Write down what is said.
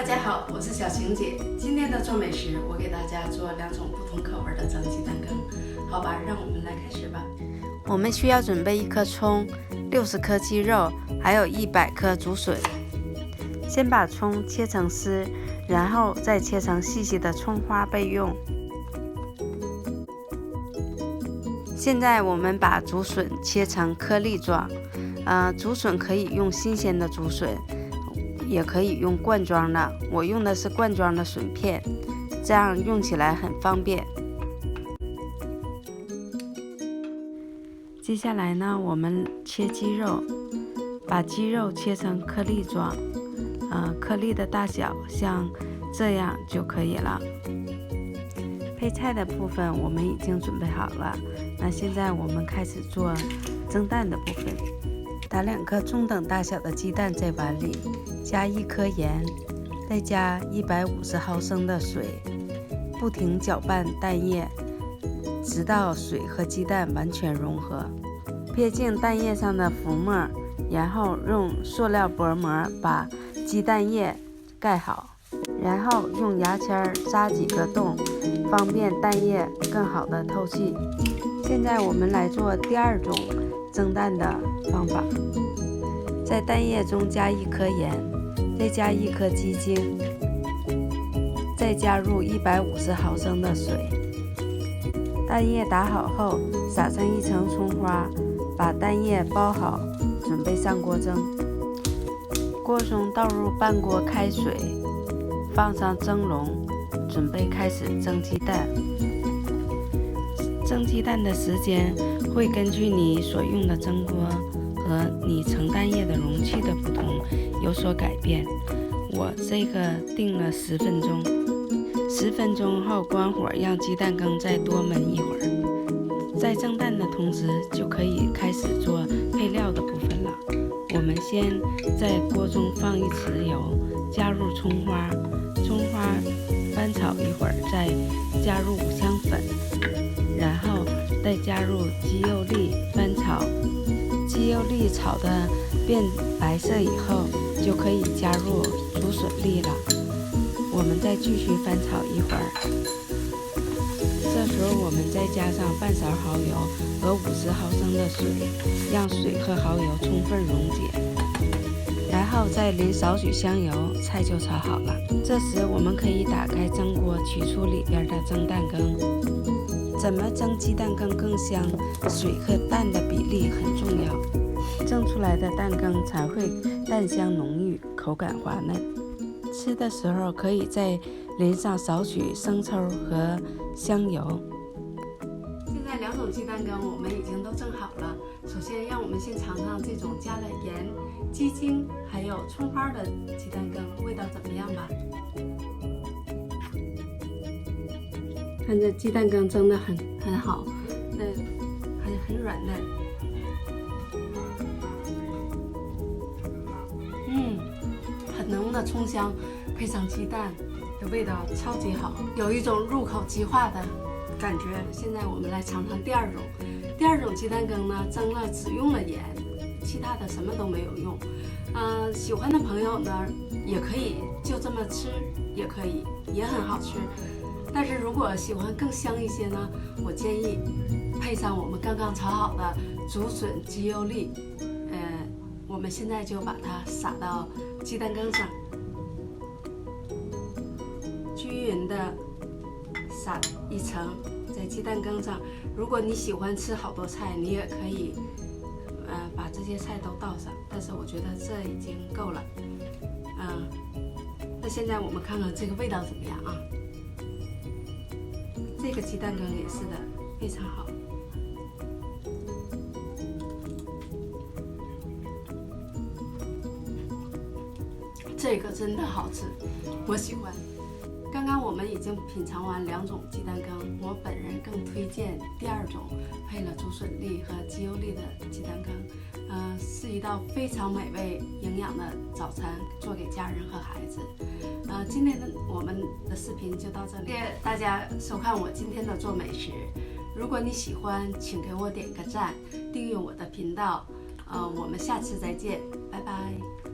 家好，我是小晴姐。今天的做美食，我给大家做2种不同口味的蒸鸡蛋羹。好吧，让我们来开始吧。我们需要准备1颗葱、60颗鸡肉，还有100颗竹笋。先把葱切成丝，然后再切成细细的葱花备用。现在我们把竹笋切成颗粒状，竹笋可以用新鲜的竹笋，也可以用罐装的，我用的是罐装的笋片，这样用起来很方便。接下来呢，我们切鸡肉，把鸡肉切成颗粒状，颗粒的大小像这样就可以了。配菜的部分我们已经准备好了，那现在我们开始做蒸蛋的部分。打2颗中等大小的鸡蛋在碗里，加1颗盐，再加150毫升的水，不停搅拌蛋液，直到水和鸡蛋完全融合。撇净蛋液上的浮沫，然后用塑料薄膜把鸡蛋液盖好，然后用牙签扎几个洞，方便蛋液更好的透气。现在我们来做第2种蒸蛋的方法，在蛋液中加1颗盐，再加1颗鸡精，再加入150毫升的水。蛋液打好后，撒上1层葱花，把蛋液包好，准备上锅蒸。锅中倒入半锅开水，放上蒸笼，准备开始蒸鸡蛋。蒸鸡蛋的时间会根据你所用的蒸锅和你盛蛋液的容器的不同有所改变。我这个定了10分钟，10分钟后关火，让鸡蛋羹再多焖一会儿。在蒸蛋的同时，就可以开始做配料的部分了。我们先在锅中放1匙油，加入葱花翻炒一会儿，再加入五香粉，然后再加入鸡肉粒翻炒。鸡肉粒炒的变白色以后，就可以加入竹笋粒了。我们再继续翻炒一会儿，这时候我们再加上半勺蚝油和50毫升的水，让水和蚝油充分溶解，然后再淋少许香油，菜就炒好了。这时我们可以打开蒸锅，取出里边的蒸蛋羹。怎么蒸鸡蛋羹更香？水和蛋的比例很重要，蒸出来的蛋羹才会蛋香浓郁，口感滑嫩。吃的时候可以再淋上少许生抽和香油。现在2种鸡蛋羹我们已经都蒸好了。首先让我们先尝尝这种加了盐、鸡精还有葱花的鸡蛋羹，味道怎么样吧？看这鸡蛋羹蒸得很好，很软嫩。很浓的葱香，配上鸡蛋的味道超级好，有一种入口即化的感觉。现在我们来尝尝第2种。第2种鸡蛋羹呢，蒸了只用了盐，其他的什么都没有用。喜欢的朋友呢，也可以就这么吃，也可以，也很好吃。但是如果喜欢更香一些呢，我建议配上我们刚刚炒好的竹笋鸡肉粒。我们现在就把它撒到鸡蛋羹上，均匀的撒1层在鸡蛋羹上。如果你喜欢吃好多菜，你也可以把这些菜都倒上，但是我觉得这已经够了。那现在我们看看这个味道怎么样啊？这个鸡蛋羹也是的，非常好。这个真的好吃，我喜欢。刚刚我们已经品尝完2种鸡蛋羹，我本人更推荐第2种配了竹笋粒和鸡肉粒的鸡蛋羹，是一道非常美味营养的早餐，做给家人和孩子。今天的我们的视频就到这里，谢谢大家收看我今天的做美食。如果你喜欢，请给我点个赞，订阅我的频道。我们下次再见，拜拜。